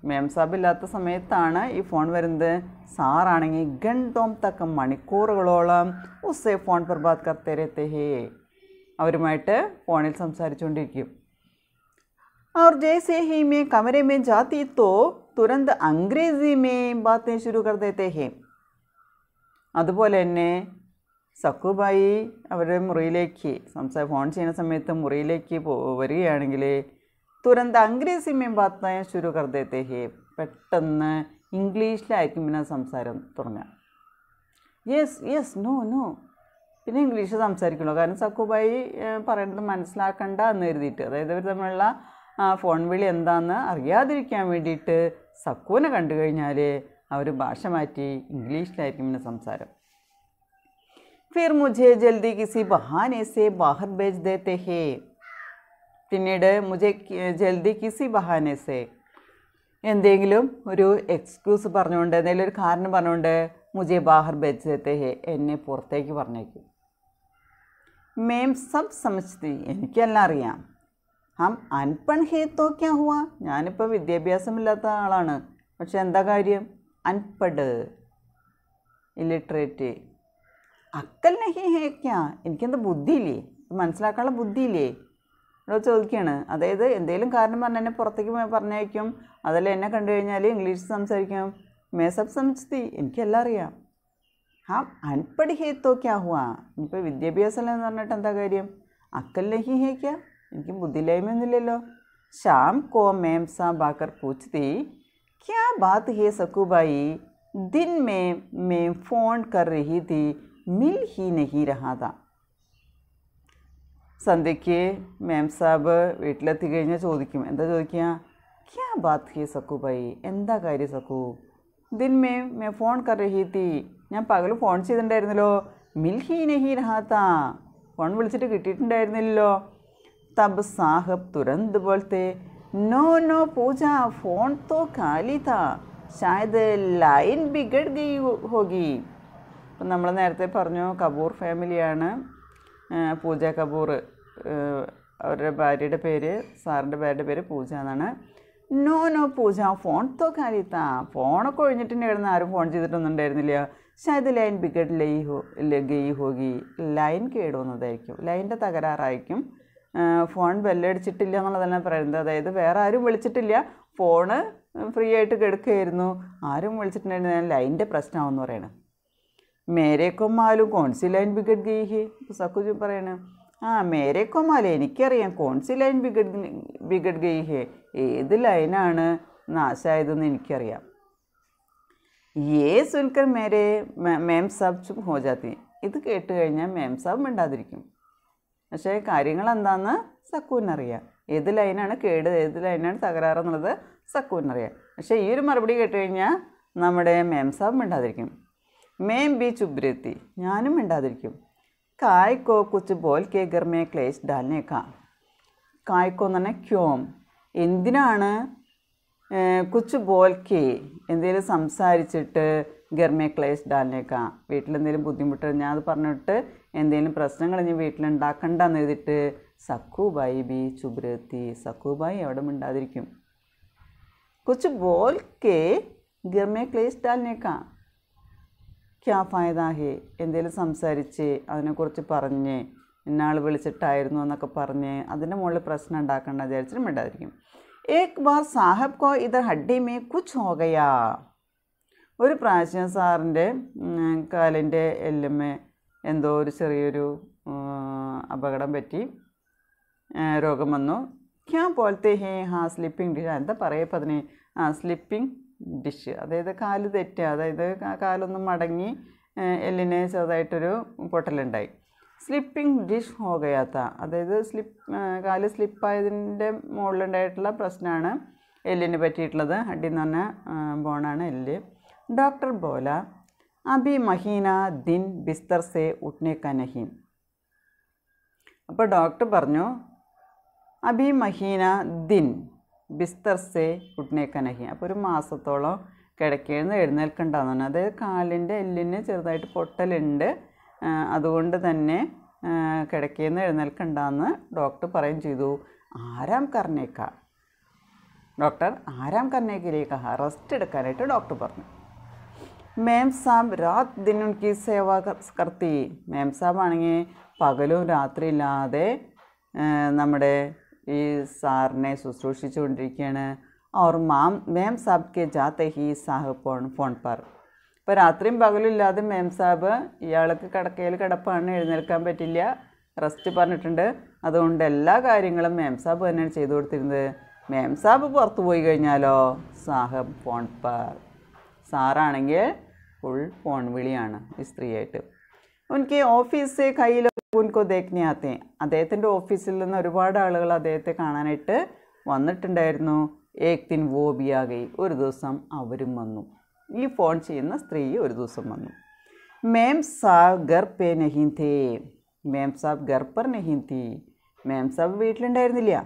മേം സാബ് ഇല്ലാത്ത സമയത്താണ് ഈ ഫോൺ വരുന്നത്. സാറാണെങ്കിൽ ഗണ്ടോം തക്ക മണിക്കൂറുകളോളം ഉസ്സെ ഫോൺ പർ ബാത് കർത്തെ രഹത്തെ ഹേ, അവരുമായിട്ട് ഫോണിൽ സംസാരിച്ചുകൊണ്ടിരിക്കും. और जैसे ही मैं कमरे में जाती तो तुरंत अंग्रेज़ी में बातें शुरू कर देते हैं. അതുപോലെ തന്നെ സക്കുബായി അവരുടെ മുറിയിലേക്ക് ഫോൺ ചെയ്യുന്ന സമയത്ത് മുറിയിലേക്ക് വരികയാണെങ്കിൽ തുരന്ത് അംഗ്രേസി മേ ബാത്തേ ശുരു കർ ദേത്തെ ഹേ, പെട്ടെന്ന് ഇംഗ്ലീഷിലായിരിക്കും പിന്നെ സംസാരം തുടങ്ങുക. യെസ് യെസ് നോ നോ, പിന്നെ ഇംഗ്ലീഷ് സംസാരിക്കണോ, കാരണം സക്കുബായി പറയുന്നത് മനസ്സിലാക്കണ്ട എന്ന് കരുതിയിട്ട്, അതായത് ഇവർ തമ്മിലുള്ള ഫോൺ വിളി എന്താണെന്ന് അറിയാതിരിക്കാൻ വേണ്ടിയിട്ട് സക്കുവിനെ കണ്ടു കഴിഞ്ഞാൽ അവർ ഭാഷ മാറ്റി ഇംഗ്ലീഷിലായിരിക്കും പിന്നെ സംസാരം. फिर मुझे जल्दी किसी बहाने से बाहर भेज देते हैं. പിന്നീട് മുझे ജൽദി കിസി ബഹാനെ സെ, എന്തെങ്കിലും ഒരു എക്സ്ക്യൂസ് പറഞ്ഞുകൊണ്ട്, എന്തെങ്കിലും ഒരു കാരണം പറഞ്ഞുകൊണ്ട് മുझे ബാഹർ भेज देते हैं, എന്നെ പുറത്തേക്ക് പറഞ്ഞേക്കും. മേം സബ് സമജ്തി, എനിക്കെല്ലാം അറിയാം. ഹം അൻപൺ ഹേ തോ ക്യാ ഹുവാ, ഞാനിപ്പോൾ വിദ്യാഭ്യാസമില്ലാത്ത ആളാണ്, പക്ഷെ എന്താ കാര്യം? അൻപഡ്, ഇല്ലിട്രേറ്റ്. അക്കൽ നഹി ഹേ ക്യാ, എനിക്കെന്താ ബുദ്ധിയില്ലേ, മനസ്സിലാക്കാനുള്ള ബുദ്ധിയില്ലേ ഇവിടെ ചോദിക്കുകയാണ്. അതായത് എന്തെങ്കിലും കാരണം പറഞ്ഞാൽ എന്നെ പുറത്തേക്ക് പറഞ്ഞയക്കും, അതല്ല എന്നെ കണ്ടു കഴിഞ്ഞാൽ ഇംഗ്ലീഷ് സംസാരിക്കും. മേ സബ് സമജ്തി, എനിക്കെല്ലാം അറിയാം. ഹാ അൻപഡ് ഹേ തോ ക്യാ ഹുവാ, ഇനിയിപ്പോൾ വിദ്യാഭ്യാസം എന്ന് പറഞ്ഞിട്ട് എന്താ കാര്യം? അക്കൽ നഹി ഹേ ക്യാ, എനിക്ക് ബുദ്ധിയില്ലായ്മയൊന്നുമില്ലല്ലോ. ഷാം കോ മേം സാബ് ആക്കർ പൂച്ച്തി ക്യാ ബാത് ഹേ സക്കുബായി, दिन में मैं फ़ोन कर रही थी मिल ही नहीं रहा था. സന്ധ്യയ്ക്ക് മേം സാബ് വീട്ടിലെത്തി കഴിഞ്ഞാൽ ചോദിക്കും, എന്താ ചോദിക്കുക? ക്യാ ബാത് ഹി സക്കുബായി, എന്താ കാര്യം സക്കു? ദിൻ മേ ഫോൺ കർ രഹി തീ, ഞാൻ പകൽ ഫോൺ ചെയ്തിട്ടുണ്ടായിരുന്നല്ലോ. മിൽ ഹി നഹി രഹാ താ, ഫോൺ വിളിച്ചിട്ട് കിട്ടിയിട്ടുണ്ടായിരുന്നില്ലല്ലോ. തബ് സാഹബ് തുരന്ത് ബോൾത്തെ നോ നോ പൂജ ഫോൺ തോ ഖാലി താ, ഷായദ് ലൈൻ ബിഗഡ് ഗയി ഹോഗി. അപ്പം നമ്മൾ നേരത്തെ പറഞ്ഞു കപൂർ ഫാമിലിയാണ്. പൂജ കപൂർ, അവരുടെ ഭാര്യയുടെ പേര്, സാറിൻ്റെ ഭാര്യയുടെ പേര് പൂജ എന്നാണ്. നോ നോ പൂജ ഫോൺ തോ ഖാലിത്താ, ഫോണൊക്കെ ഒഴിഞ്ഞിട്ടുണ്ടായിരുന്നു, ആരും ഫോൺ ചെയ്തിട്ടൊന്നും ഉണ്ടായിരുന്നില്ല. ഷായദ് ലൈൻ ബിഗഡ് ഗയി ഹോഗി, ലൈൻ കേടുവന്നതായിരിക്കും, ലൈനിൻ്റെ തകരാറായിരിക്കും. ഫോൺ ബെല്ലടിച്ചിട്ടില്ല എന്നുള്ളതാണ് പറയുന്നത്. അതായത് വേറെ ആരും വിളിച്ചിട്ടില്ല, ഫോണ് ഫ്രീ ആയിട്ട് കിടക്കുകയായിരുന്നു, ആരും വിളിച്ചിട്ടുണ്ടായിരുന്നു, ലൈനിൻ്റെ പ്രശ്നമാണെന്ന് പറയണം. മേരെ കോ മാലൂം कौन सी लाइन बिगड़ गई है. അപ്പോൾ സക്കു പറയണ മേരെ കോ മാലൂം എനിക്കറിയാം कौन सी लाइन बिगड़ गई है, ഏത് ലൈനാണ് നാശമായതെന്ന് എനിക്കറിയാം. ये सुनकर मेरे मैम साहब चुप हो जाती. ഇത് കേട്ട് കഴിഞ്ഞാൽ മേം സാബ് മിണ്ടാതിരിക്കും. പക്ഷേ കാര്യങ്ങൾ എന്താണെന്ന് സക്കുവിനറിയാം. ഏത് ലൈനാണ് കേട്, ഏത് ലൈനാണ് തകരാറെന്നുള്ളത് സക്കുവിനറിയാം. പക്ഷേ ഈ ഒരു മറുപടി കേട്ട് കഴിഞ്ഞാൽ നമ്മുടെ മേം സാബ് മിണ്ടാതിരിക്കും. മേം ബി ചുബ്രത്തി, ഞാനും മിണ്ടാതിരിക്കും. കായ്ക്കോ കുച്ച് ബോൽ കെ ഗർ മേ ക്ലേശ് ഡാൽനേക്കാ. കായ്ക്കോ എന്ന് പറഞ്ഞാൽ ക്യോം, എന്തിനാണ് കുച്ച് ബോൽ കെ എന്തെങ്കിലും സംസാരിച്ചിട്ട് ഗർമേ ക്ലേശ് ഡാലിനേക്കാ, വീട്ടിലെന്തെങ്കിലും ബുദ്ധിമുട്ട് ഞാൻ അത് പറഞ്ഞിട്ട് എന്തെങ്കിലും പ്രശ്നങ്ങൾ ഇനി വീട്ടിലുണ്ടാക്കണ്ടെന്ന് എഴുതിയിട്ട് സക്കുബായി ബി ചുബ്രത്തി, സക്കുബായി എവിടെ മിണ്ടാതിരിക്കും. കുച്ച് ബോൽ കെ ഗർമേ ക്ലേശ് ഡാലിനേക്കാ ക്യാ ഫായദാ ഹേ, എന്തെങ്കിലും സംസാരിച്ച് അതിനെക്കുറിച്ച് പറഞ്ഞ് ഇന്നാൾ വിളിച്ചിട്ടായിരുന്നു എന്നൊക്കെ പറഞ്ഞ് അതിൻ്റെ മുകളിൽ പ്രശ്നം ഉണ്ടാക്കണ്ട വിചാരിച്ചിട്ട് മിണ്ടാതിരിക്കും. ഏക് ബാർ സാഹബ് കോ ഇധർ ഹഡ്ഡി മേ കുച്ച് ഹോ ഗയാ. ഒരു പ്രാവശ്യം സാറിൻ്റെ കാലിൻ്റെ എല്ലുമ്മേ എന്തോ ഒരു ചെറിയൊരു അപകടം പറ്റി, രോഗം വന്നു. ക്യാ പോലത്തെ ഹേ സ്ലിപ്പിംഗ് ഡിഷ്, എന്താ പറയപ്പോൾ അതിന്, സ്ലിപ്പിംഗ് ഡിഷ്, അതായത് കാല് തെറ്റുക, അതായത് കാലൊന്നും മടങ്ങി എല്ലിന് ചെറുതായിട്ടൊരു പൊട്ടലുണ്ടായി. സ്ലിപ്പിംഗ് ഡിഷ് ഹോ ഗയാത്ത, അതായത് കാല് സ്ലിപ്പായതിൻ്റെ മുകളിലുണ്ടായിട്ടുള്ള പ്രശ്നമാണ് എല്ലിന് പറ്റിയിട്ടുള്ളത്. ഹഡ്ഡി എന്ന് പറഞ്ഞ ബോണാണ് എല്ല്. ഡോക്ടർ ബോല അബി മഹീന ദിൻ ബിസ്തർ സെ ഉഠ്നെ കാ നഹീ. അപ്പോൾ ഡോക്ടർ പറഞ്ഞു അബി മഹീന ദിൻ ബിസ്തർ സെ ഉഠ്നെ കാ നഹീ, അപ്പോൾ ഒരു മാസത്തോളം കിടക്കയിൽ എഴുന്നേൽക്കണ്ടെന്നാണ്. അതായത് കാലിൻ്റെ എല്ലിന് ചെറുതായിട്ട് പൊട്ടലുണ്ട്, അതുകൊണ്ട് തന്നെ കിടക്കയിൽ നിന്ന് എഴുന്നേൽക്കണ്ടെന്ന് ഡോക്ടർ പറയുകയും ചെയ്തു. ആരാം കർണേക്ക, ഡോക്ടർ ആരാം കർണേക്കിലേക്ക് റെസ്റ്റ് എടുക്കാനായിട്ട് ഡോക്ടർ പറഞ്ഞു. മേം സാബ് രാത് ദിൻ ഉൻകി സേവ കർത്തി. മേം സാബ് ആണെങ്കിൽ പകലും രാത്രിയില്ലാതെ നമ്മുടെ ഈ സാറിനെ ശുശ്രൂഷിച്ചുകൊണ്ടിരിക്കുകയാണ്. और മേം സാബ് കെ ജാത്തെ ഹി സാഹബ് ഫോൺ പാർ. ഇപ്പോൾ രാത്രിയും പകലും ഇല്ലാതെ മേം സാബ് ഇയാൾക്ക് കിടക്കയിൽ കിടപ്പാണ്, എഴുന്നേൽക്കാൻ പറ്റില്ല, റെസ്റ്റ് പറഞ്ഞിട്ടുണ്ട്. അതുകൊണ്ട് എല്ലാ കാര്യങ്ങളും മേം സാബ് തന്നെയാണ് ചെയ്തു കൊടുത്തിരുന്നത്. മേം സാബ് പുറത്തു പോയി കഴിഞ്ഞാലോ സാഹബ് ഫോൺ പാർ, സാറാണെങ്കിൽ ഫുൾ ഫോൺ വിളിയാണ് ഈ സ്ത്രീയായിട്ട്. ഉനക്ക് ഓഫീസ് കയ്യിൽ ഉनको देखने आते हैं. അദ്ദേഹത്തിൻ്റെ ഓഫീസിൽ നിന്ന് ഒരുപാട് ആളുകൾ അദ്ദേഹത്തെ കാണാനായിട്ട് വന്നിട്ടുണ്ടായിരുന്നു. ഏക് ദിൻ വോ ബി ആ ഗയി, ഒരു ദിവസം അവരും വന്നു. ഈ ഫോൺ ചെയ്യുന്ന സ്ത്രീ ഒരു ദിവസം വന്നു. മേം സാബ് ഗർ പേ നഹീ ഥേ. മേം സാബ് ഗർ പർ നഹീ തീ. മേം സാബ് വീട്ടിലുണ്ടായിരുന്നില്ല.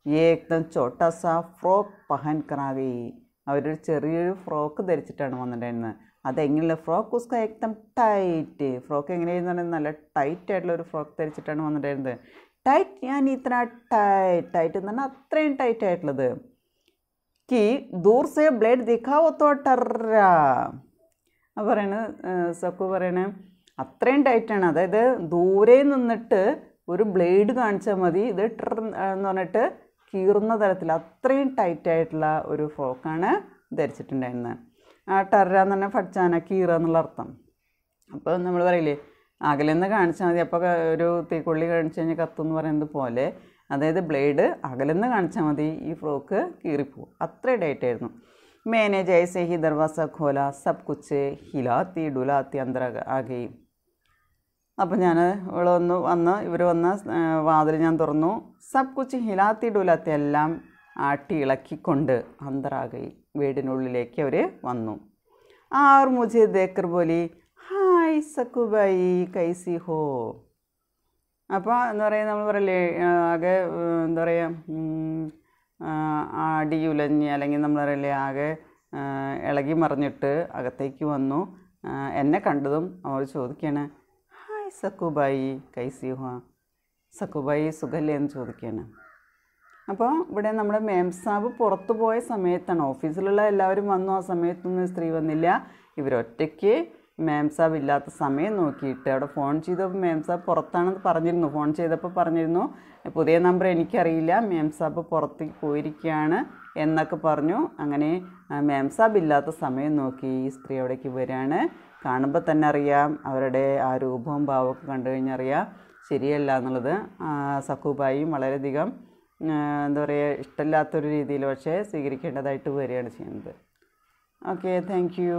ഏകദം ചോട്ടാ സാ ഫ്രോക്ക് പഹൻ കറാ ഗയി. അവരൊരു ചെറിയൊരു ഫ്രോക്ക് ധരിച്ചിട്ടാണ് വന്നിട്ടുണ്ടായിരുന്നത്. അതെങ്ങനെയുള്ള ഫ്രോക്ക് ഉസ്ക ഏകദം ടൈറ്റ്. ഫ്രോക്ക് എങ്ങനെയാണെന്ന് പറഞ്ഞാൽ നല്ല ടൈറ്റ് ആയിട്ടുള്ള ഒരു ഫ്രോക്ക് ധരിച്ചിട്ടാണ് വന്നിട്ടുണ്ടായിരുന്നത്. ടൈറ്റ് ഞാൻ ഇത്ര ടൈറ്റ് എന്ന് പറഞ്ഞാൽ അത്രയും ടൈറ്റ് ആയിട്ടുള്ളത്. कि दूर से ब्लेड दिखाओ तो टर्रा. പറയണത് സക്കു പറയണേ അത്രയും ടൈറ്റാണ്, അതായത് ദൂരെ നിന്നിട്ട് ഒരു ബ്ലേഡ് കാണിച്ചാൽ മതി ഇത് ടർ എന്ന് പറഞ്ഞിട്ട് കീറുന്ന തരത്തിൽ അത്രയും ടൈറ്റായിട്ടുള്ള ഒരു ഫ്രോക്കാണ് ധരിച്ചിട്ടുണ്ടായിരുന്നത്. ആ ടർര എന്ന് പറഞ്ഞാൽ ഫഡ്ചാന കീറുക എന്നുള്ള അർത്ഥം. അപ്പോൾ നമ്മൾ പറയില്ലേ അകലെന്ന് കാണിച്ചാൽ മതി, അപ്പോൾ ഒരു തീക്കൊള്ളി കാണിച്ചു കഴിഞ്ഞാൽ കത്തുമെന്ന് പറയുന്നത് പോലെ, അതായത് ബ്ലേഡ് അകലെന്ന് കാണിച്ചാൽ മതി ഈ ഫ്രോക്ക് കീറിപ്പോവും, അത്രയും ടൈറ്റായിരുന്നു. മേനെ ജൈസെ ഹി ദർവാസ ഖോല സബ് കുച്ച് ഹിലാത്തി ഡുലാത്തി അന്തര ആകെ. അപ്പോൾ ഞാൻ ഇവർ വന്ന വാതിൽ ഞാൻ തുറന്നു. സബ് കുച്ച് ഹിലാത്തി ഡുലാത്തി, എല്ലാം ആട്ടി ഇളക്കിക്കൊണ്ട് അന്തരാകെ വീടിനുള്ളിലേക്ക് അവർ വന്നു. ആർ മുझे देखकर बोली ഹായ് സക്കുബായി കൈസി ഹോ. അപ്പോൾ എന്താ പറയുക, നമ്മൾ പറയില്ലേ ആകെ എന്താ പറയുക അടിയുലഞ്ഞ്, അല്ലെങ്കിൽ നമ്മൾ പറയില്ലേ ആകെ ഇളകി മറിഞ്ഞിട്ട് അകത്തേക്ക് വന്നു. എന്നെ കണ്ടതും അവർ ചോദിക്കുകയാണ് ഹായ് സക്കുബായി കൈസി ഹോ, സക്കുബായി സുഖല്ലേ എന്ന് ചോദിക്കുകയാണ്. അപ്പോൾ ഇവിടെ നമ്മുടെ മേം സാബ് പുറത്തു പോയ സമയത്താണ്, ഓഫീസിലുള്ള എല്ലാവരും വന്നു, ആ സമയത്തൊന്നും സ്ത്രീ വന്നില്ല. ഇവരൊറ്റയ്ക്ക് മേം സാബ് ഇല്ലാത്ത സമയം നോക്കിയിട്ട് അവിടെ ഫോൺ ചെയ്തപ്പോൾ മേം സാബ് പുറത്താണെന്ന് പറഞ്ഞിരുന്നു. ഫോൺ ചെയ്തപ്പോൾ പറഞ്ഞിരുന്നു പുതിയ നമ്പർ എനിക്കറിയില്ല, മേം സാബ് പുറത്തേക്ക് പോയിരിക്കുകയാണ് എന്നൊക്കെ പറഞ്ഞു. അങ്ങനെ മാം സാബ് ഇല്ലാത്ത സമയം നോക്കി ഈ സ്ത്രീ അവിടേക്ക് വരികയാണ്. കാണുമ്പോൾ തന്നെ അറിയാം, അവരുടെ ആ രൂപവും ഭാവമൊക്കെ കണ്ടു കഴിഞ്ഞാൽ അറിയാം ശരിയല്ല എന്നുള്ളത്. സക്കൂബായും വളരെയധികം എന്താ പറയുക, ഇഷ്ടമില്ലാത്തൊരു രീതിയിൽ പക്ഷേ സ്വീകരിക്കേണ്ടതായിട്ട് വരികയാണ് ചെയ്യുന്നത്. Okay, thank you.